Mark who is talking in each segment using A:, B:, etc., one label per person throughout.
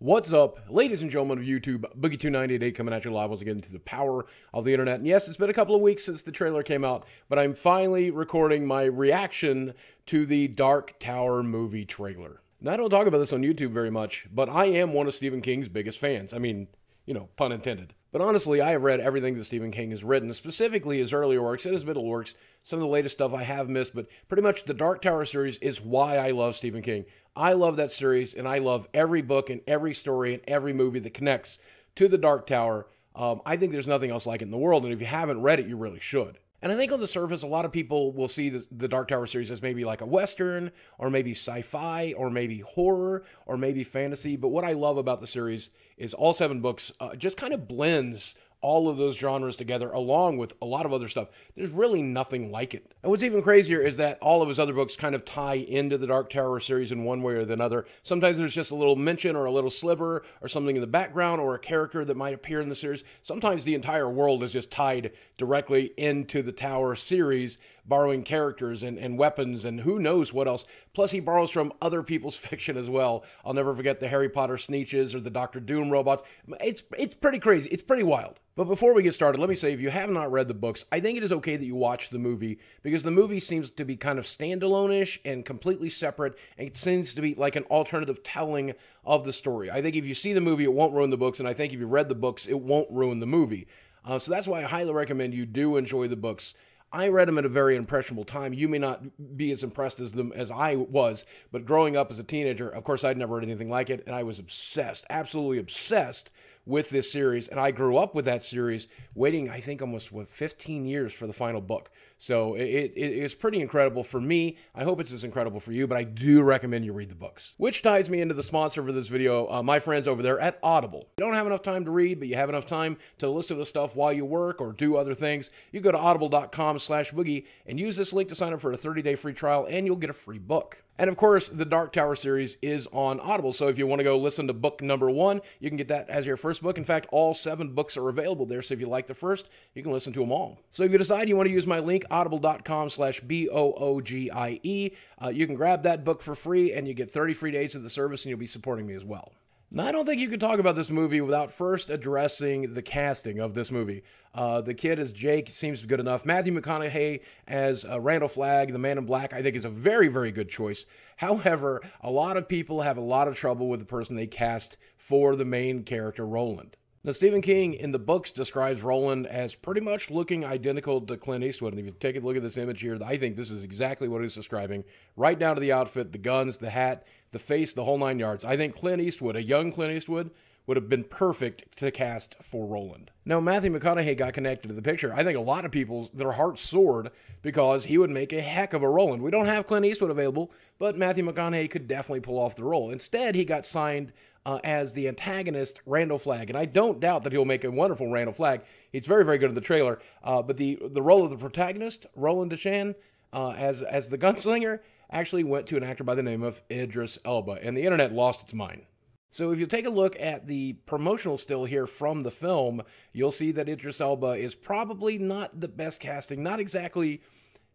A: What's up, ladies and gentlemen of YouTube? Boogie298 coming at you live once again to the power of the internet. And yes, it's been a couple of weeks since the trailer came out, but I'm finally recording my reaction to the Dark Tower movie trailer. Now, I don't talk about this on YouTube very much, but I am one of Stephen King's biggest fans. I mean, you know, pun intended. But honestly, I have read everything that Stephen King has written, specifically his earlier works and his middle works. Some of the latest stuff I have missed, but pretty much the Dark Tower series is why I love Stephen King. I love that series, and I love every book and every story and every movie that connects to the Dark Tower. I think there's nothing else like it in the world, and if you haven't read it, you really should. And I think on the surface, a lot of people will see the Dark Tower series as maybe like a Western, or maybe sci-fi, or maybe horror, or maybe fantasy. But what I love about the series is all 7 books just kind of blends all of those genres together, along with a lot of other stuff. There's really nothing like it. And what's even crazier is that all of his other books kind of tie into the Dark Tower series in one way or another. Sometimes there's just a little mention or a little sliver or something in the background or a character that might appear in the series. Sometimes the entire world is just tied directly into the Tower series, borrowing characters and weapons and who knows what else. Plus, he borrows from other people's fiction as well. I'll never forget the Harry Potter Sneetches or the Doctor Doom robots. It's pretty crazy. It's pretty wild. But before we get started, let me say, if you have not read the books, I think it is okay that you watch the movie, because the movie seems to be kind of standalone-ish and completely separate, and it seems to be like an alternative telling of the story. I think if you see the movie, it won't ruin the books, and I think if you read the books, it won't ruin the movie. So that's why I highly recommend you do enjoy the books. I read them at a very impressionable time. You may not be as impressed as them as I was, but growing up as a teenager, of course, I'd never read anything like it, and I was obsessed, absolutely obsessed with this series, and I grew up with that series, waiting, I think, almost, 15 years for the final book. So it is pretty incredible for me. I hope it's as incredible for you, but I do recommend you read the books. Which ties me into the sponsor for this video, my friends over there at Audible. You don't have enough time to read, but you have enough time to listen to stuff while you work or do other things. You go to audible.com/boogie and use this link to sign up for a 30-day free trial, and you'll get a free book. And of course, the Dark Tower series is on Audible, so if you want to go listen to book number 1, you can get that as your first book. In fact, all 7 books are available there, so if you like the first, you can listen to them all. So if you decide you want to use my link, audible.com/BOOGIE, you can grab that book for free, and you get 30 free days of the service, and you'll be supporting me as well. Now, I don't think you could talk about this movie without first addressing the casting of this movie. The kid as Jake seems good enough. Matthew Mcconaughey as Randal Flagg, the Man in Black, I think is a very, very good choice. However, a lot of people have a lot of trouble with the person they cast for the main character, Roland. Now, Stephen King in the books describes Roland as pretty much looking identical to Clint Eastwood. And if you take a look at this image here, I think this is exactly what he's describing. Right down to the outfit, the guns, the hat, the face, the whole 9 yards. I think Clint Eastwood, a young Clint Eastwood, would have been perfect to cast for Roland. Now, Matthew McConaughey got connected to the picture. I think a lot of people, their hearts soared because he would make a heck of a Roland. We don't have Clint Eastwood available, but Matthew McConaughey could definitely pull off the role. Instead, he got signed as the antagonist, Randal Flagg. And I don't doubt that he'll make a wonderful Randal Flagg. He's very, very good in the trailer. But the role of the protagonist, Roland Deschain, as the gunslinger, actually went to an actor by the name of Idris Elba. And the internet lost its mind. So if you take a look at the promotional still here from the film, you'll see that Idris Elba is probably not the best casting, not exactly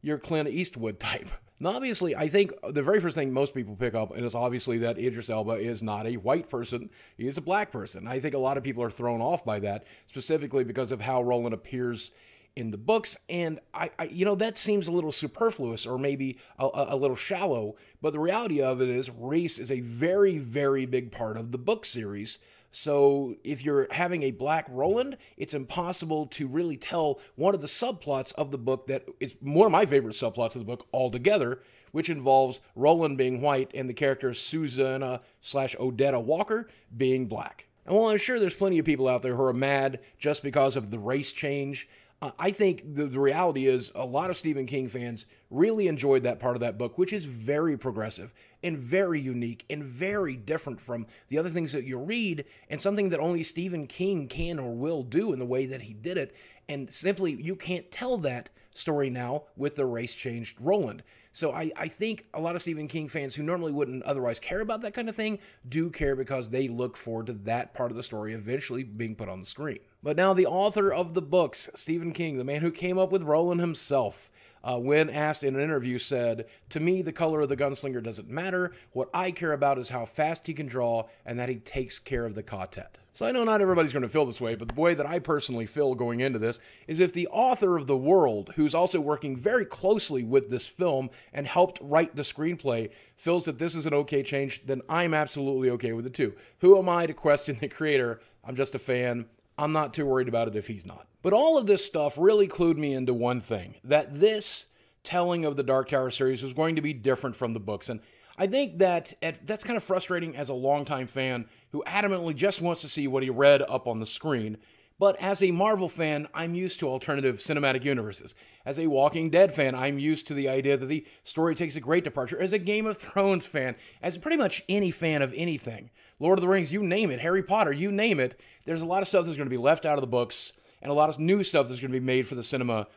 A: your Clint Eastwood type. Now, obviously, I think the very first thing most people pick up is obviously that Idris Elba is not a white person. He is a black person. I think a lot of people are thrown off by that, specifically because of how Roland appears in the books, and you know, that seems a little superfluous or maybe a little shallow, but the reality of it is race is a very, very big part of the book series. So if you're having a black Roland, it's impossible to really tell one of the subplots of the book that is one of my favorite subplots of the book altogether, which involves Roland being white and the characters Susanna/Odetta Walker being black. And while I'm sure there's plenty of people out there who are mad just because of the race change, I think the reality is a lot of Stephen King fans really enjoyed that part of that book, which is very progressive and very unique and very different from the other things that you read, and something that only Stephen King can or will do in the way that he did it. And simply, you can't tell that story now with the race-changed Roland. So I think a lot of Stephen King fans who normally wouldn't otherwise care about that kind of thing do care, because they look forward to that part of the story eventually being put on the screen. But now the author of the books, Stephen King, the man who came up with Roland himself, when asked in an interview, said, "To me, the color of the gunslinger doesn't matter. What I care about is how fast he can draw and that he takes care of the ka-tet." So I know not everybody's going to feel this way, but the way that I personally feel going into this is if the author of the world, who's also working very closely with this film and helped write the screenplay, feels that this is an okay change, then I'm absolutely okay with it too. Who am I to question the creator? I'm just a fan. I'm not too worried about it if he's not. But all of this stuff really clued me into one thing, that this telling of the Dark Tower series was going to be different from the books. And I think that that's kind of frustrating as a longtime fan who adamantly just wants to see what he read up on the screen. But as a Marvel fan, I'm used to alternative cinematic universes. As a Walking Dead fan, I'm used to the idea that the story takes a great departure. As a Game of Thrones fan, as pretty much any fan of anything, Lord of the Rings, you name it, Harry Potter, you name it, there's a lot of stuff that's going to be left out of the books and a lot of new stuff that's going to be made for the cinema.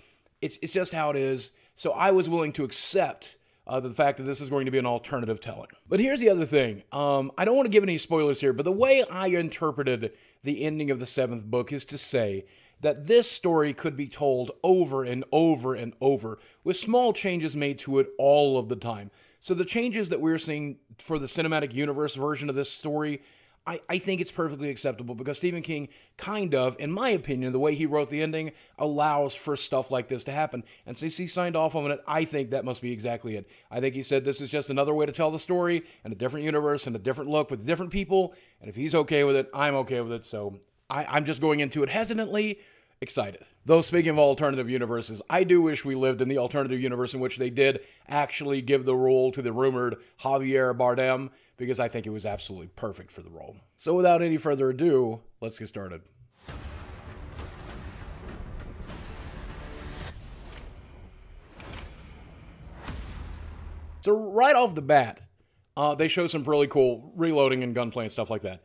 A: It's just how it is. So I was willing to accept the fact that this is going to be an alternative telling. But here's the other thing. I don't want to give any spoilers here, but the way I interpreted the ending of the 7th book is to say that this story could be told over and over and over, with small changes made to it all of the time. So the changes that we're seeing for the cinematic universe version of this story, I think it's perfectly acceptable because Stephen King kind of, in my opinion, the way he wrote the ending allows for stuff like this to happen. And since he signed off on it, I think that must be exactly it. I think he said this is just another way to tell the story and a different universe and a different look with different people. And if he's okay with it, I'm okay with it. So I'm just going into it hesitantly, excited. Though speaking of alternative universes, I do wish we lived in the alternative universe in which they did actually give the role to the rumored Javier Bardem, because I think it was absolutely perfect for the role. So without any further ado, let's get started. So right off the bat, they show some really cool reloading and gunplay and stuff like that.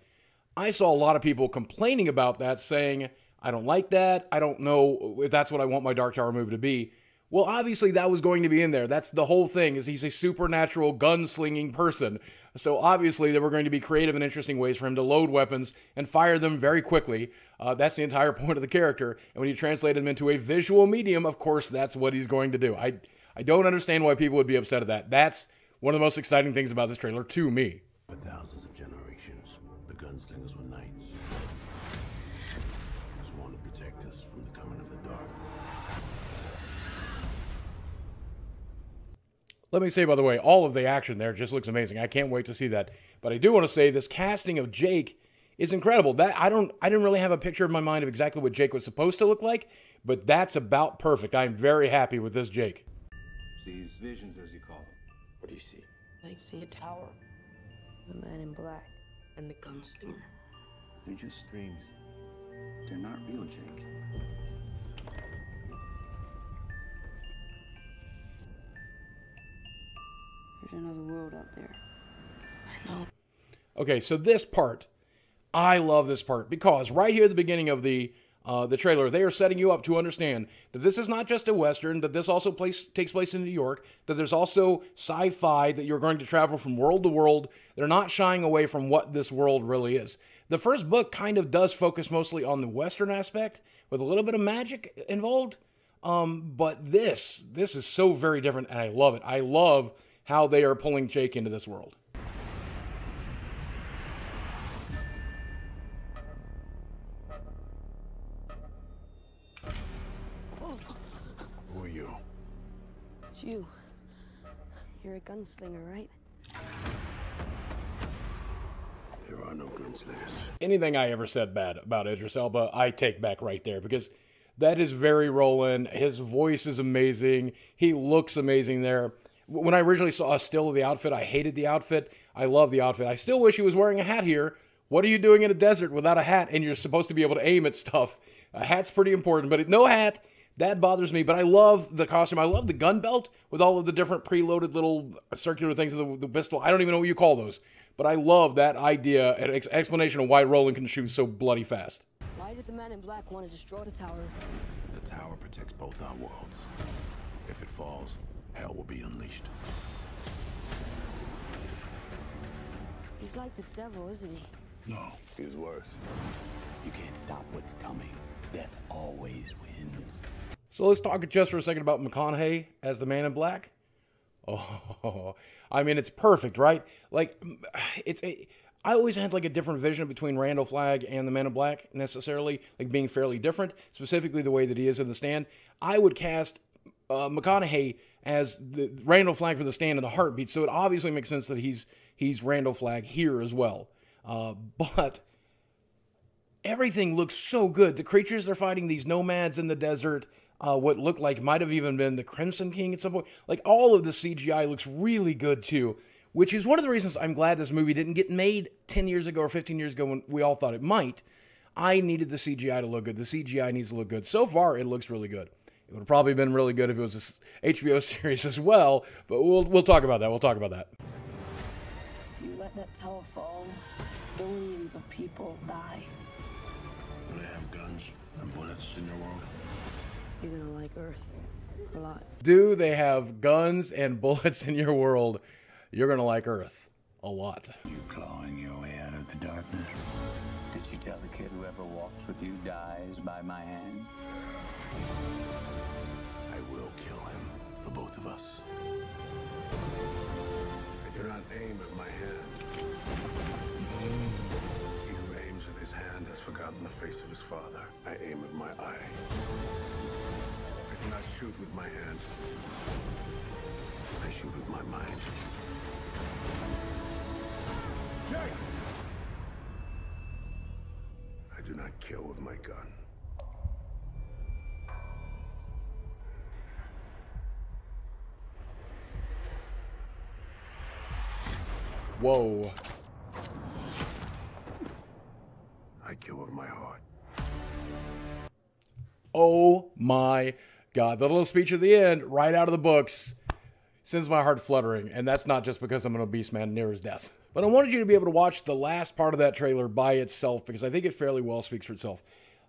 A: I saw a lot of people complaining about that, saying, I don't like that. I don't know if that's what I want my Dark Tower movie to be. Well, obviously that was going to be in there. That's the whole thing, is he's a supernatural gunslinging person. So obviously there were going to be creative and interesting ways for him to load weapons and fire them very quickly. That's the entire point of the character. And when you translate him into a visual medium, of course, that's what he's going to do. I don't understand why people would be upset at that. That's one of the most exciting things about this trailer to me.
B: For thousands of generations, the gunslingers were knights, sworn to protect us from the coming of the dark.
A: Let me say, by the way, all of the action there just looks amazing. I can't wait to see that. But I do want to say this casting of Jake is incredible. I didn't really have a picture in my mind of exactly what Jake was supposed to look like, but that's about perfect. I'm very happy with this Jake.
C: These visions, as you call them.
D: What do you see?
E: I see a tower, the man in black, and the gunslinger.
C: They're just dreams. They're not real, Jake.
E: There's another world out there. I know.
A: Okay, so this part, I love this part because right here at the beginning of the trailer, they are setting you up to understand that this is not just a Western, that this also takes place in New York, that there's also sci-fi, that you're going to travel from world to world. They're not shying away from what this world really is. The first book kind of does focus mostly on the Western aspect with a little bit of magic involved. But this is so very different, and I love it. I love how they are pulling Jake into this world.
B: Who are you?
E: It's you. You're a gunslinger, right?
B: There are no gunslingers.
A: Anything I ever said bad about Idris Elba, I take back right there, because that is very Roland. His voice is amazing. He looks amazing there. When I originally saw a still of the outfit, I hated the outfit. I love the outfit. I still wish he was wearing a hat here. What are you doing in a desert without a hat and you're supposed to be able to aim at stuff? A hat's pretty important, but no hat, that bothers me. But I love the costume. I love the gun belt with all of the different preloaded little circular things, the pistol. I don't even know what you call those. But I love that idea, an explanation of why Roland can shoot so bloody fast.
E: Why does the man in black want to destroy the tower?
B: The tower protects both our worlds. If it falls, hell will be unleashed.
E: He's like the devil, isn't he?
B: No, he's worse.
D: You can't stop what's coming. Death always wins.
A: So let's talk just for a second about McConaughey as the Man in Black. Oh, I mean, it's perfect, right? Like, I always had like a different vision between Randal Flagg and the Man in Black, necessarily, like being fairly different, specifically the way that he is in The Stand. I would cast McConaughey as the Randal Flagg for The Stand in the heartbeat, so it obviously makes sense that he's Randal Flagg here as well. But everything looks so good. The creatures they're fighting, these nomads in the desert, what looked like might have even been the Crimson King at some point. Like, all of the CGI looks really good too, which is one of the reasons I'm glad this movie didn't get made 10 years ago or 15 years ago when we all thought it might. I needed the CGI to look good. The CGI needs to look good. So far, it looks really good. It would have probably been really good if it was a HBO series as well, but we'll talk about that. We'll talk about that.
E: You let that tower fall, billions of people die.
B: Do they have guns and bullets in your world?
E: You're gonna like Earth a lot.
A: Do they have guns and bullets in your world? You're going to like Earth a lot.
D: You clawing your way out of the darkness. Did you tell the kid whoever walks with you dies by my hand?
B: I will kill him for both of us. I do not aim at my hand. He who aims with his hand has forgotten the face of his father. I aim with my eye. I do not shoot with my hand. I shoot with my mind. Jay! I do not kill with my gun.
A: Whoa.
B: I kill with my heart.
A: Oh my God. The little speech at the end, right out of the books, sends my heart fluttering. And that's not just because I'm an obese man near his death. But I wanted you to be able to watch the last part of that trailer by itself because I think it fairly well speaks for itself.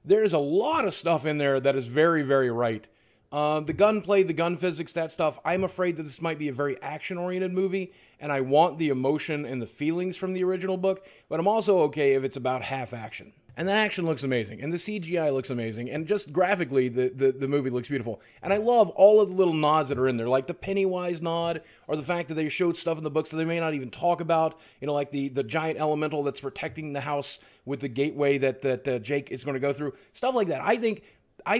A: There's a lot of stuff in there that is very, very right. The gunplay, the gun physics, that stuff, I'm afraid that this might be a very action-oriented movie, and I want the emotion and the feelings from the original book, but I'm also okay if it's about half action. And the action looks amazing, and the CGI looks amazing, and just graphically, the movie looks beautiful. And I love all of the little nods that are in there, like the Pennywise nod, or the fact that they showed stuff in the books that they may not even talk about, you know, like the giant elemental that's protecting the house with the gateway that Jake is going to go through, stuff like that. I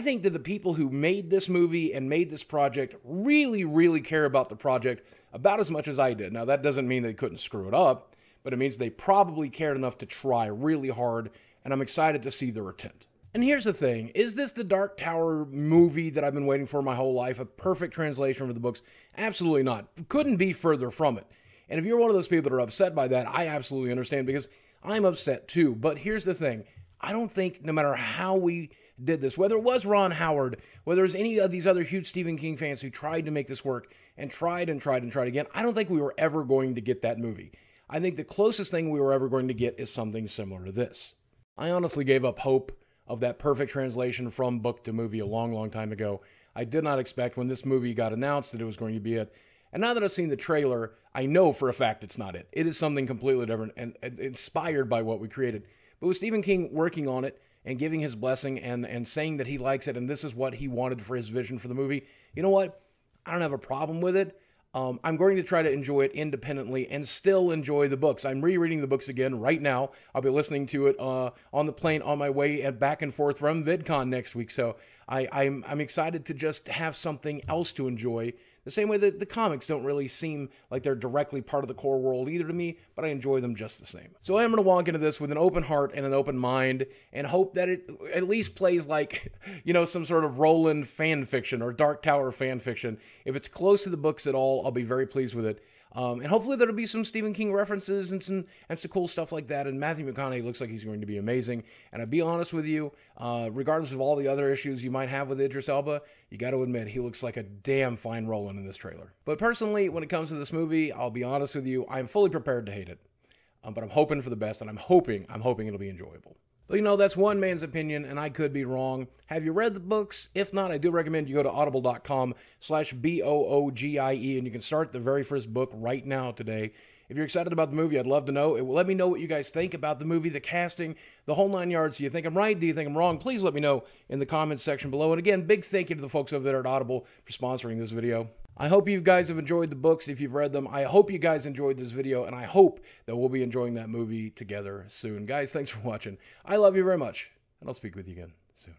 A: think that the people who made this movie and made this project really, really care about the project about as much as I did. Now, that doesn't mean they couldn't screw it up, but it means they probably cared enough to try really hard, and I'm excited to see their attempt. And here's the thing. Is this the Dark Tower movie that I've been waiting for my whole life? A perfect translation for the books? Absolutely not. Couldn't be further from it. And if you're one of those people that are upset by that, I absolutely understand because I'm upset too. But here's the thing. I don't think no matter how we did this, whether it was Ron Howard, whether it was any of these other huge Stephen King fans who tried to make this work and tried again, I don't think we were ever going to get that movie. I think the closest thing we were ever going to get is something similar to this. I honestly gave up hope of that perfect translation from book to movie a long, long time ago. I did not expect when this movie got announced that it was going to be it. And now that I've seen the trailer, I know for a fact it's not it. It is something completely different and inspired by what we created. But with Stephen King working on it and giving his blessing and saying that he likes it and this is what he wanted for his vision for the movie, you know what? I don't have a problem with it. I'm going to try to enjoy it independently and still enjoy the books. I'm rereading the books again right now. I'll be listening to it on the plane on my way and back and forth from VidCon next week. So I'm excited to just have something else to enjoy. The same way that the comics don't really seem like they're directly part of the core world either to me, but I enjoy them just the same. So I am going to walk into this with an open heart and an open mind and hope that it at least plays like, you know, some sort of Roland fan fiction or Dark Tower fan fiction. If it's close to the books at all, I'll be very pleased with it. And hopefully there'll be some Stephen King references and some cool stuff like that. And Matthew McConaughey looks like he's going to be amazing. And I'll be honest with you, regardless of all the other issues you might have with Idris Elba, you got to admit he looks like a damn fine Roland in this trailer. But personally, when it comes to this movie, I'll be honest with you, I'm fully prepared to hate it. But I'm hoping for the best, and I'm hoping it'll be enjoyable. But you know, that's one man's opinion, and I could be wrong. Have you read the books? If not, I do recommend you go to audible.com/BOOGIE, and you can start the very first book right now today. If you're excited about the movie, I'd love to know. It will let me know what you guys think about the movie, the casting, the whole 9 yards. Do you think I'm right? Do you think I'm wrong? Please let me know in the comments section below. And again, big thank you to the folks over there at Audible for sponsoring this video. I hope you guys have enjoyed the books if you've read them. I hope you guys enjoyed this video, and I hope that we'll be enjoying that movie together soon. Guys, thanks for watching. I love you very much, and I'll speak with you again soon.